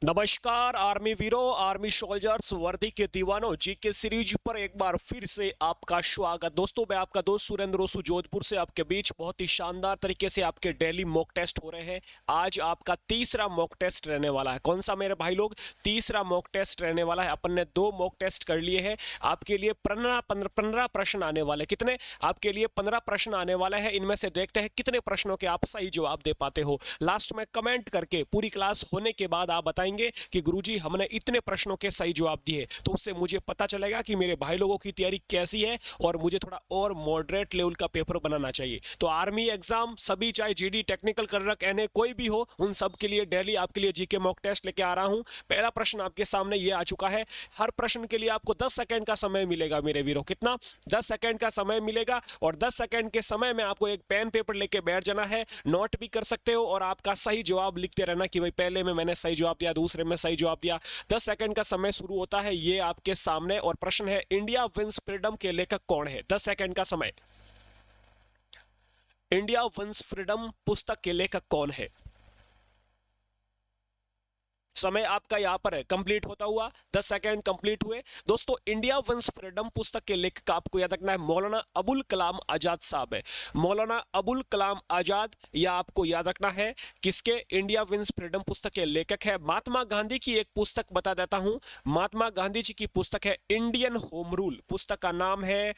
नमस्कार आर्मी वीरों, army soldiers, वर्दी के दीवानों, जीके सीरीज पर एक बार फिर से आपका स्वागत। दोस्तों, मैं आपका दोस्त सुरेंद्र ओसू जोधपुर से आपके बीच बहुत ही शानदार तरीके से आपके डेली मॉक टेस्ट हो रहे हैं। आज आपका तीसरा मॉक टेस्ट रहने वाला है। कौन सा मेरे भाई लोग? तीसरा मॉक टेस्ट रहने वाला है। अपन ने 2 मॉक टेस्ट कर लिए हैं। आपके लिए 15 प्रश्न आने वाले। कितने? आपके लिए 15 प्रश्न आने वाले हैं। इनमें से देखते हैं कितने प्रश्नों के आप सही जवाब दे पाते हो। लास्ट में कमेंट करके पूरी क्लास होने के बाद आप बताएंगे कि गुरुजी हमने इतने प्रश्नों के सही जवाब दिए, तो उससे मुझे पता चलेगा कि मेरे भाई लोगों की तैयारी कैसी है और मुझे थोड़ा और मॉडरेट लेवल का पेपर बनाना चाहिए। तो आर्मी एग्जाम सभी, चाहे जीडी, टेक्निकल, कर्रक, एनए कोई भी हो, उन सब के लिए डेली आपके लिए जीके मॉक टेस्ट लेके आ रहा हूं। पहला प्रश्न आपके सामने ये आ चुका है। हर प्रश्न के लिए आपको 10 सेकंड का समय मिलेगा मेरे वीरों। कितना? 10 सेकंड का समय मिलेगा और 10 सेकंड के समय में आपको एक पेन पेपर लेके बैठ जाना है। नोट भी कर सकते हो और आपका सही जवाब लिखते रहना कि भाई पहले में मैंने सही जवाब दिया, दूसरे में सही जवाब दिया। 10 सेकंड का समय शुरू होता है ये आपके सामने और प्रश्न है, इंडिया विंस फ्रीडम के लेखक कौन है? 10 सेकंड का समय। इंडिया विंस फ्रीडम पुस्तक के लेखक कौन है? समय आपका यहां पर है कंप्लीट होता हुआ। 10 सेकंड कंप्लीट हुए। दोस्तों, इंडिया विंस फ्रीडम पुस्तक के लेखक आपको याद रखना है मौलाना अबुल कलाम आजाद साहब है। मौलाना अबुल कलाम आजाद, यह आपको याद रखना है। किसके? इंडिया विंस फ्रीडम पुस्तक के लेखक है। महात्मा गांधी की एक पुस्तक बता देता हूं। महात्मा गांधी जी की पुस्तक है इंडियन होम रूल। पुस्तक का नाम है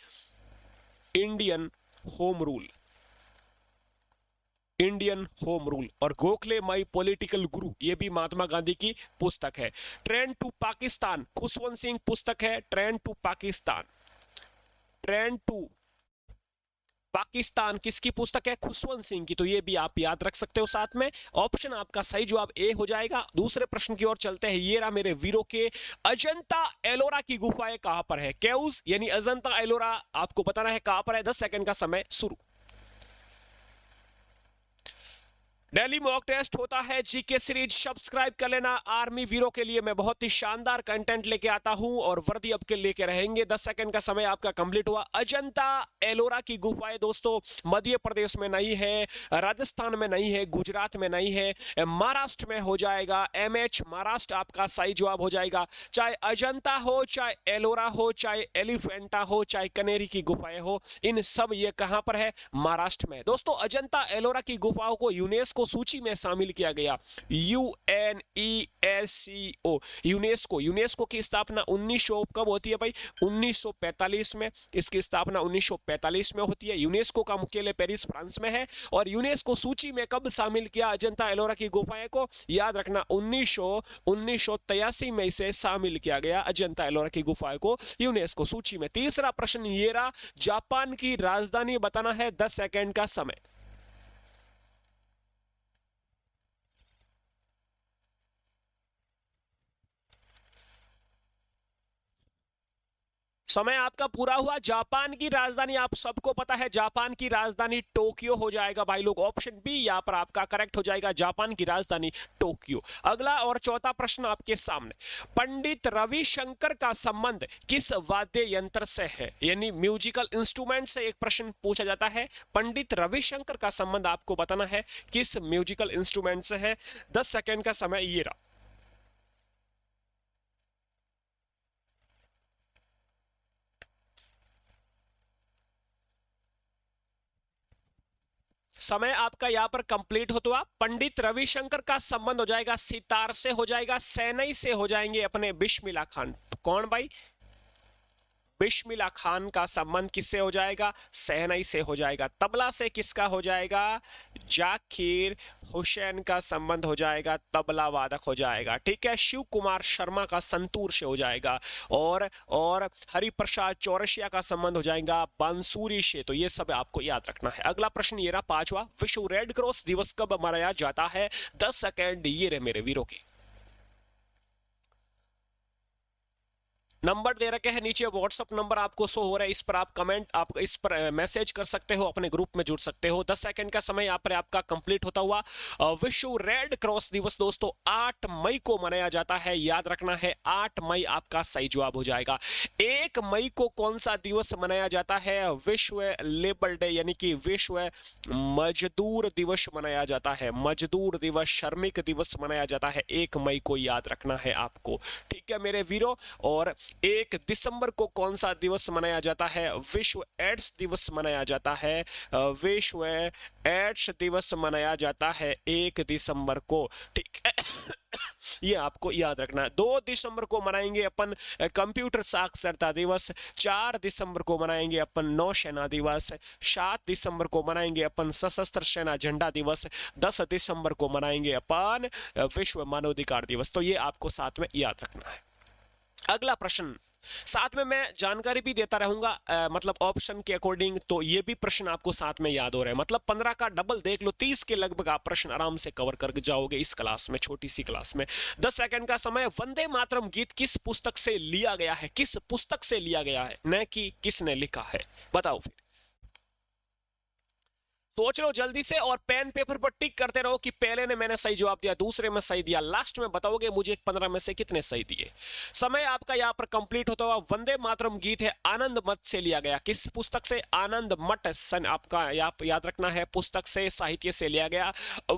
Indian home rule. Indian home rule. और गोखले माई पॉलिटिकल गुरु, ये भी महात्मा गांधी की पुस्तक है। ट्रेन टू पाकिस्तान, खुशवंत सिंह पुस्तक है। Train to Pakistan, train to Pakistan किसकी पुस्तक है? खुशवंत सिंह की। तो ये भी आप याद रख सकते हो साथ में। ऑप्शन आपका सही जवाब ए हो जाएगा। दूसरे प्रश्न की ओर चलते हैं। ये रहा मेरे वीरों के, अजंता एलोरा की गुफाएं कहां पर है? केव्स यानी अजंता एलोरा आपको बताना है कहां पर है। 10 सेकंड का समय शुरू। डेली मॉक टेस्ट होता है, जीके सीरीज सब्सक्राइब कर लेना। आर्मी वीरों के लिए मैं बहुत ही शानदार कंटेंट लेके आता हूं और वर्दी अब के लेके रहेंगे। 10 सेकंड का समय आपका कंप्लीट हुआ। अजंता एलोरा की गुफाएं दोस्तों मध्य प्रदेश में नहीं है, राजस्थान में नहीं है, गुजरात में नहीं है, महाराष्ट्र में हो जाएगा। एमएच महाराष्ट्र आपका सही जवाब हो जाएगा। चाहे अजंता हो, चाहे एलोरा हो, चाहे एलिफेंटा हो, चाहे कनेरी की गुफाएं हो, इन सब ये कहां पर है? महाराष्ट्र में। दोस्तों, अजंता एलोरा की गुफाओं को यूनेस्को सूची में शामिल किया गया। यूएनईएससीओ, यूनेस्को। यूनेस्को की स्थापना 1900 कब होती है भाई? 1945 में। इसकी स्थापना 1945 में होती है। यूनेस्को का मुख्यालय पेरिस, फ्रांस में है। और यूनेस्को सूची में कब शामिल किया अजंता एलोरा की गुफाएं को? याद रखना, 1983 में इसे शामिल किया गया अजंता एलोरा की गुफाएं को यूनेस्को सूची में। तीसरा प्रश्न ये रहा, जापान की राजधानी बताना है। 10 सेकंड का समय। समय आपका पूरा हुआ। जापान की राजधानी आप सबको पता है, जापान की राजधानी टोक्यो हो जाएगा भाई लोग। ऑप्शन बी यहां पर आपका करेक्ट हो जाएगा, जापान की राजधानी टोक्यो। अगला और चौथा प्रश्न आपके सामने, पंडित रविशंकर का संबंध किस वाद्य यंत्र से है? यानी म्यूजिकल इंस्ट्रूमेंट से एक प्रश्न पूछा जाता है। पंडित रविशंकर का संबंध आपको बताना है किस म्यूजिकल इंस्ट्रूमेंट से है। 10 सेकेंड का समय ये रहा। समय आपका यहां पर कंप्लीट होता हुआ। पंडित रविशंकर का संबंध हो जाएगा सितार से, हो जाएगा शहनाई से, हो जाएंगे अपने बिस्मिल्लाह खान। कौन भाई? बिस्मिल्लाह खान का संबंध किससे हो जाएगा? शहनाई से हो जाएगा। तबला से किसका हो जाएगा? जाकिर हुसैन का संबंध हो जाएगा, तबला वादक हो जाएगा। ठीक है। शिव कुमार शर्मा का संतूर से हो जाएगा। और हरिप्रसाद चौरसिया का संबंध हो जाएगा बांसुरी से। तो ये सब आपको याद रखना है। अगला प्रश्न ये रहा पांचवा, विश्व रेड क्रॉस दिवस कब मनाया जाता है? 10 सेकेंड ये रहे मेरे वीरों के। नंबर दे रखे हैं नीचे, व्हाट्सअप नंबर आपको शो हो रहा है, इस पर आप कमेंट, आप इस पर मैसेज कर सकते हो, अपने ग्रुप में जुड़ सकते हो। 10 सेकंड का समय यहाँ पर आपका कंप्लीट होता हुआ। विश्व रेड क्रॉस दिवस दोस्तों 8 मई को मनाया जाता है, याद रखना है 8 मई आपका सही जवाब हो जाएगा। 1 मई को कौन सा दिवस मनाया जाता है? विश्व लेबर डे यानी कि विश्व मजदूर दिवस मनाया जाता है, मजदूर दिवस, श्रमिक दिवस मनाया जाता है 1 मई को, याद रखना है आपको, ठीक है मेरे वीरों। और 1 दिसंबर को कौन सा दिवस मनाया जाता है? विश्व एड्स दिवस मनाया जाता है, विश्व एड्स दिवस मनाया जाता है 1 दिसंबर को, ठीक है। ये आपको याद रखना है। 2 दिसंबर को मनाएंगे अपन कंप्यूटर साक्षरता दिवस, 4 दिसंबर को मनाएंगे अपन नौसेना दिवस, 7 दिसंबर को मनाएंगे अपन सशस्त्र सेना झंडा दिवस, 10 दिसंबर को मनाएंगे अपन विश्व मानवाधिकार दिवस। तो ये आपको साथ में याद रखना है। अगला प्रश्न, साथ में मैं जानकारी भी देता रहूंगा मतलब ऑप्शन के अकॉर्डिंग, तो ये भी प्रश्न आपको साथ में याद हो रहा है, मतलब 15 का डबल देख लो, 30 के लगभग आप प्रश्न आराम से कवर कर जाओगे इस क्लास में, छोटी सी क्लास में। 10 सेकंड का समय। वंदे मातरम गीत किस पुस्तक से लिया गया है? किस पुस्तक से लिया गया है, न कि किसने लिखा है, बताओ फिर। सोच लो जल्दी से और पेन पेपर पर टिक करते रहो कि पहले ने मैंने सही जवाब दिया, दूसरे में सही दिया, लास्ट में बताओगे मुझे 15 में से कितने सही दिए। समय आपका यहां पर कंप्लीट होता हुआ। वंदे मातरम गीत है आनंद मठ से लिया गया, किस पुस्तक से? आनंद मठ सन आपका याद रखना है, पुस्तक से, साहित्य से लिया गया।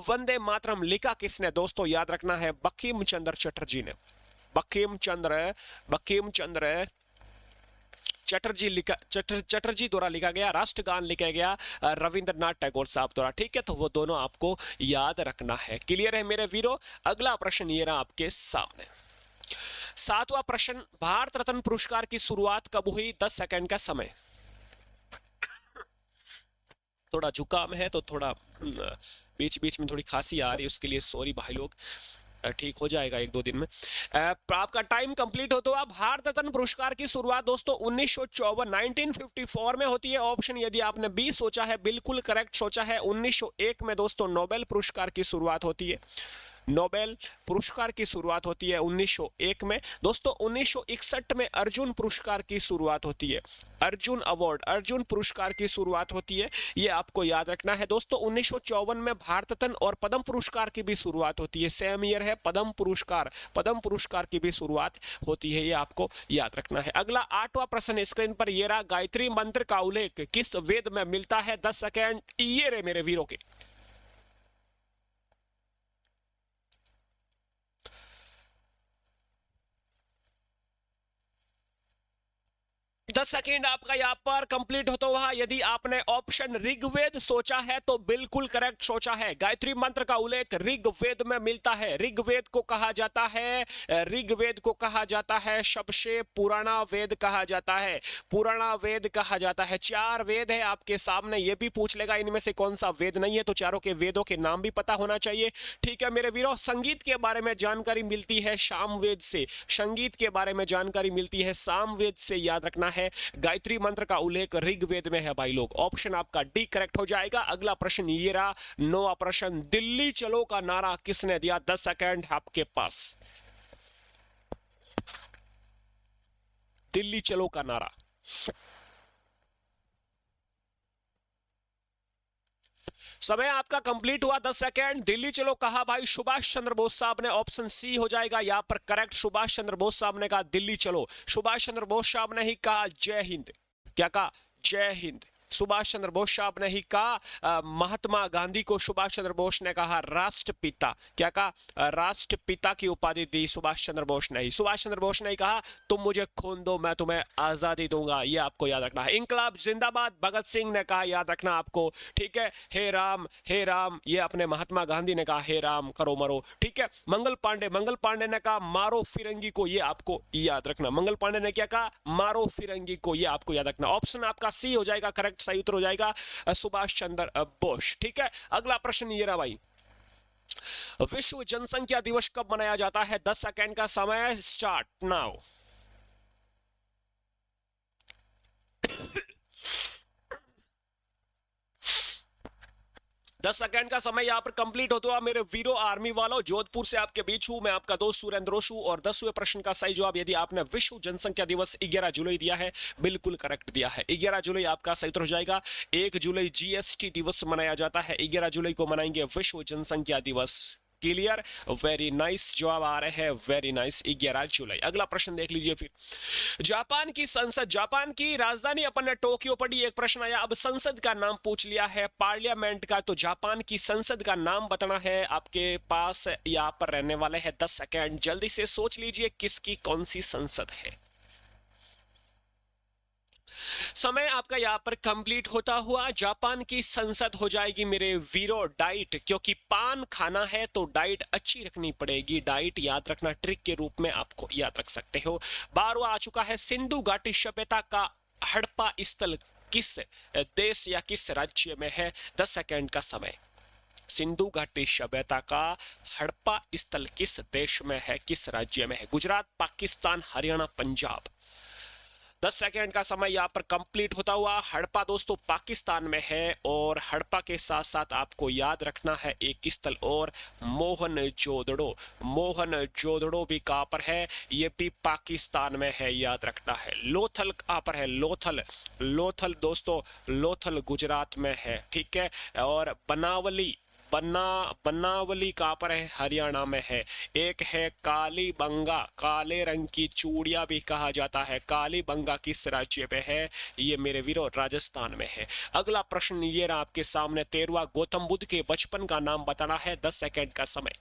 वंदे मातरम लिखा किसने दोस्तों? याद रखना है बंकिम चंद्र चटर्जी ने, बंकिम चंद्र चटर्जी द्वारा लिखा गया, राष्ट्रगान लिखा गया रविंद्रनाथ टैगोर साहब द्वारा, ठीक है। तो वो दोनों आपको याद रखना है। क्लियर है मेरे वीरों? अगला प्रश्न ये रहा आपके सामने, 7वां प्रश्न, भारत रत्न पुरस्कार की शुरुआत कब हुई? 10 सेकंड का समय। थोड़ा जुकाम है तो थोड़ा बीच बीच में थोड़ी खांसी आ रही है, उसके लिए सॉरी भाई लोग, ठीक हो जाएगा 1-2 दिन में। आपका टाइम कंप्लीट हो। तो अब भारत रत्न पुरस्कार की शुरुआत दोस्तों 1954 में होती है। ऑप्शन यदि आपने बी सोचा है बिल्कुल करेक्ट सोचा है। 1901 में दोस्तों नोबेल पुरस्कार की शुरुआत होती है, नोबेल पुरस्कार की शुरुआत होती है 1901 में। दोस्तों 1961 में अर्जुन पुरस्कार की शुरुआत होती है, अर्जुन अवार्ड, अर्जुन पुरस्कार की शुरुआत होती है, ये आपको याद रखना है। दोस्तों 1954 में भारत रत्न और पद्म पुरस्कार की भी शुरुआत होती है, सेम ईयर है, पद्म पुरस्कार की भी शुरुआत होती है, ये आपको याद रखना है। अगला 8वां प्रश्न स्क्रीन पर ये रहा, गायत्री मंत्र का उल्लेख किस वेद में मिलता है? 10 सेकेंड ये रहे मेरे वीरों के। 10 सेकेंड आपका यहाँ पर कंप्लीट होता हुआ। यदि आपने ऑप्शन ऋग्वेद सोचा है तो बिल्कुल करेक्ट सोचा है। गायत्री मंत्र का उल्लेख ऋग्वेद में मिलता है। ऋग्वेद को कहा जाता है, ऋग्वेद को कहा जाता है सबसे पुराना वेद कहा जाता है, पुराना वेद कहा जाता है। 4 वेद है आपके सामने, ये भी पूछ लेगा इनमें से कौन सा वेद नहीं है, तो चारों के वेदों के नाम भी पता होना चाहिए, ठीक है मेरे वीरों। संगीत के बारे में जानकारी मिलती है सामवेद से, संगीत के बारे में जानकारी मिलती है सामवेद से, याद रखना है। गायत्री मंत्र का उल्लेख ऋग्वेद में है भाई लोग। ऑप्शन आपका डी करेक्ट हो जाएगा। अगला प्रश्न ये रहा 9वां प्रश्न, दिल्ली चलो का नारा किसने दिया? 10 सेकंड आपके पास। दिल्ली चलो का नारा, समय आपका कंप्लीट हुआ 10 सेकंड। दिल्ली चलो कहा भाई सुभाष चंद्र बोस साहब ने, ऑप्शन सी हो जाएगा यहां पर करेक्ट। सुभाष चंद्र बोस साहब ने कहा दिल्ली चलो, सुभाष चंद्र बोस साहब ने ही कहा जय हिंद। क्या कहा? जय हिंद। सुभाष चंद्र बोस साहब ने ही कहा। महात्मा गांधी को सुभाष चंद्र बोस ने कहा राष्ट्रपिता। क्या कहा? राष्ट्रपिता की उपाधि दी सुभाष चंद्र बोस ने ही। सुभाष चंद्र बोस ने ही कहा तुम मुझे खून दो मैं तुम्हें आजादी दूंगा, ये आपको याद रखना है। इंकलाब जिंदाबाद भगत सिंह ने कहा, याद रखना आपको, ठीक है। हे राम, ये अपने महात्मा गांधी ने कहा हे राम करो मरो, ठीक है। मंगल पांडे ने कहा मारो फिरंगी को, ये आपको याद रखना। मंगल पांडे ने क्या कहा? मारो फिरंगी को, ये आपको याद रखना। ऑप्शन आपका सी हो जाएगा करेक्ट, सही उत्तर हो जाएगा सुभाष चंद्र बोस, ठीक है। अगला प्रश्न ये रहा भाई, विश्व जनसंख्या दिवस कब मनाया जाता है? 10 सेकंड का समय स्टार्ट नाउ। 10 सेकंड का समय यहाँ पर कंप्लीट होता हुआ मेरे वीरो आर्मी वालों, जोधपुर से आपके बीच हूं मैं, आपका दोस्त सुरेंद्र रोशु। और 10वें प्रश्न का सही जवाब, यदि आपने विश्व जनसंख्या दिवस 11 जुलाई दिया है, बिल्कुल करेक्ट दिया है। 11 जुलाई आपका सही उत्तर हो जाएगा। 1 जुलाई जीएसटी दिवस मनाया जाता है, 11 जुलाई को मनाएंगे विश्व जनसंख्या दिवस। क्लियर, वेरी नाइस जवाब आ रहे हैं, वेरी नाइस। 11 जुलाई। अगला प्रश्न देख लीजिए फिर। जापान की संसद, जापान की राजधानी अपन ने टोक्यो पढ़ी, एक प्रश्न आया। अब संसद का नाम पूछ लिया है, पार्लियामेंट का, तो जापान की संसद का नाम बताना है आपके पास। यहाँ पर रहने वाले हैं 10 सेकेंड, जल्दी से सोच लीजिए किसकी कौन सी संसद है। समय आपका यहाँ पर कंप्लीट होता हुआ। जापान की संसद हो जाएगी मेरे वीरो डाइट, क्योंकि पान खाना है तो डाइट अच्छी रखनी पड़ेगी। डाइट याद रखना ट्रिक के रूप में आपको याद रख सकते हो। 12वां आ चुका है। सिंधु घाटी सभ्यता का हड़प्पा स्थल किस देश या किस राज्य में है? 10 सेकेंड का समय। सिंधु घाटी सभ्यता का हड़प्पा स्थल किस देश में है, किस राज्य में है? गुजरात, पाकिस्तान, हरियाणा, पंजाब। 10 सेकेंड का समय यहाँ पर कंप्लीट होता हुआ। हड़प्पा दोस्तों पाकिस्तान में है, और हड़प्पा के साथ साथ आपको याद रखना है एक स्थल और, मोहनजोदड़ो। मोहनजोदड़ो भी कहाँ पर है? ये भी पाकिस्तान में है, याद रखना है। लोथल कहाँ पर है? लोथल, लोथल दोस्तों, लोथल गुजरात में है, ठीक है। और बनावली, बनावली कहाँ पर है? हरियाणा में है। एक है कालीबंगा, काले रंग की चूड़िया भी कहा जाता है। कालीबंगा किस राज्य में है? ये मेरे वीरों राजस्थान में है। अगला प्रश्न ये रहा आपके सामने 13वां। गौतम बुद्ध के बचपन का नाम बताना है। 10 सेकेंड का समय।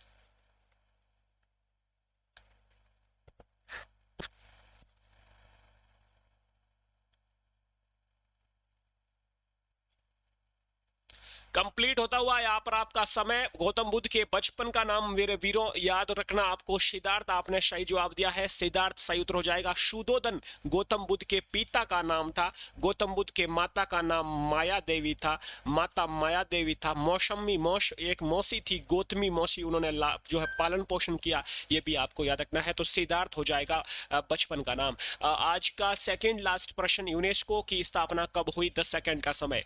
कंप्लीट होता हुआ यहाँ पर आपका समय। गौतम बुद्ध के बचपन का नाम मेरे वीरों याद रखना आपको सिद्धार्थ, आपने सही जवाब दिया है, सिद्धार्थ सही उत्तर हो जाएगा। शुद्धोधन गौतम बुद्ध के पिता का नाम था। गौतम बुद्ध के माता का नाम माया देवी था, माता माया देवी था। मौसमी एक मौसी थी, गौतमी मौसी, उन्होंने जो है पालन पोषण किया, ये भी आपको याद रखना है। तो सिद्धार्थ हो जाएगा बचपन का नाम। आज का सेकेंड लास्ट प्रश्न, यूनेस्को की स्थापना कब हुई? 10 सेकेंड का समय।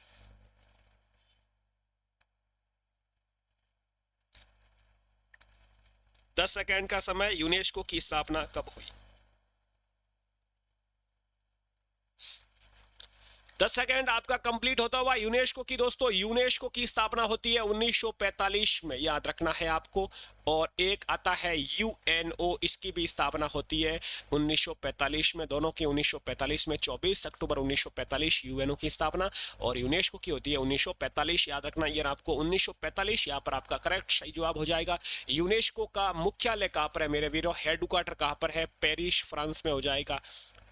10 सेकेंड का समय। यूनेस्को की स्थापना कब हुई? 10 सेकेंड आपका कंप्लीट होता हुआ। यूनेस्को की दोस्तों, यूनेस्को की स्थापना होती है 1945 में, याद रखना है आपको। और एक आता है यूएनओ, इसकी भी स्थापना होती है 1945 में। दोनों की 1945 में, 24 अक्टूबर 1945 यूएनओ की स्थापना, और यूनेस्को की होती है 1945, याद रखना। ये आपको 1945 यहाँ पर आपका करेक्ट सही जवाब हो जाएगा। यूनेस्को का मुख्यालय कहाँ पर है मेरे वीरों? हेडक्वार्टर कहाँ पर है? पेरिस फ्रांस में हो जाएगा।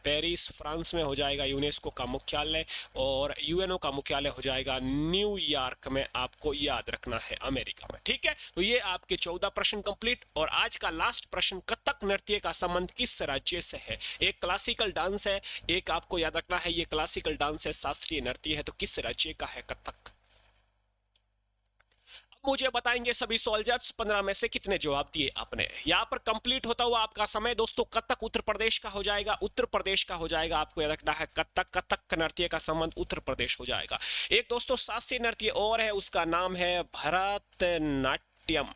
पेरिस फ्रांस में हो जाएगा यूनेस्को का मुख्यालय, और यूएनओ का मुख्यालय हो जाएगा न्यूयॉर्क में, आपको याद रखना है, अमेरिका में, ठीक है। तो ये आपके 14 प्रश्न कंप्लीट। और आज का लास्ट प्रश्न, कथक नृत्य का संबंध किस राज्य से है? एक क्लासिकल डांस है, एक आपको याद रखना है ये क्लासिकल डांस है, शास्त्रीय नृत्य है, तो किस राज्य का है कथक? मुझे बताएंगे सभी सोल्जर्स 15 में से कितने जवाब दिए आपने। यहाँ पर कंप्लीट होता हुआ आपका समय दोस्तों। कथक उत्तर प्रदेश का हो जाएगा, उत्तर प्रदेश का हो जाएगा, आपको याद रखना है कथक। कथक नृत्य का संबंध उत्तर प्रदेश हो जाएगा। एक दोस्तों शास्त्रीय नृत्य और है, उसका नाम है भरतनाट्यम।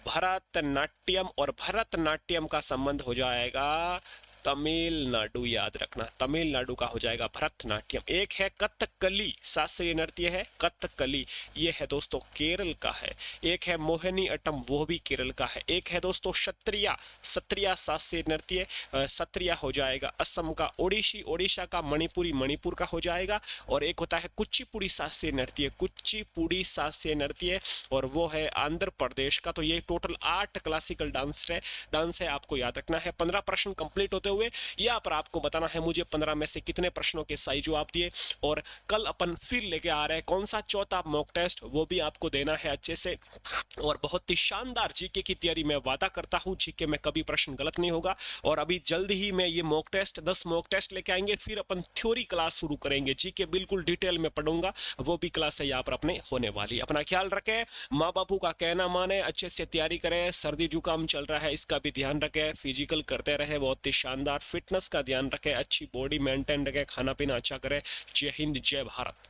भरतनाट्यम, और भरतनाट्यम का संबंध हो जाएगा तमिलनाडु, याद रखना, तमिलनाडु का हो जाएगा भरतनाट्यम। एक है कथकली, शास्त्रीय नृत्य है कथकली, ये है दोस्तों केरल का है। एक है मोहिनी अट्टम, वो भी केरल का है। एक है दोस्तों सत्रिया, सत्रिया शास्त्रीय नृत्य, सत्रिया हो जाएगा असम का। ओडिसी, ओडिशा का। मणिपुरी, मणिपुर का हो जाएगा। और एक होता है कुचिपुड़ी शास्त्रीय नृत्य, कुचिपुड़ी शास्त्रीय नृत्य, और वो है आंध्र प्रदेश का। तो ये टोटल 8 क्लासिकल डांस है, आपको याद रखना है। 15 प्रश्न कंप्लीट होते हुए यहाँ पर आपको बताना है मुझे 15 में से कितने प्रश्नों के सही जवाब दिए। और कल अपन फिर लेके आ रहे हैं कौन सा चौथा मॉक टेस्ट, वो भी आपको देना है अच्छे से। और बहुत ही शानदार जीके की तैयारी मैं वादा करता हूँ, जीके में कभी प्रश्न गलत नहीं होगा। और अभी जल्द ही मैं ये मॉक टेस्ट 10 मॉक टेस्ट लेके आएंगे, फिर अपन थ्योरी क्लास शुरू करेंगे। जीके बिल्कुल डिटेल में पढ़ूंगा, वो भी क्लास है यहाँ पर अपने होने वाली। अपना ख्याल रखें, माँ बापू का कहना माने, अच्छे से तैयारी करें। सर्दी जुकाम चल रहा है, इसका भी ध्यान रखें। फिजिकल करते रहे, बहुत ही शानदार। फिटनेस का ध्यान रखें, अच्छी बॉडी मेंटेन रखें, खाना पीना अच्छा करें। जय हिंद, जय भारत।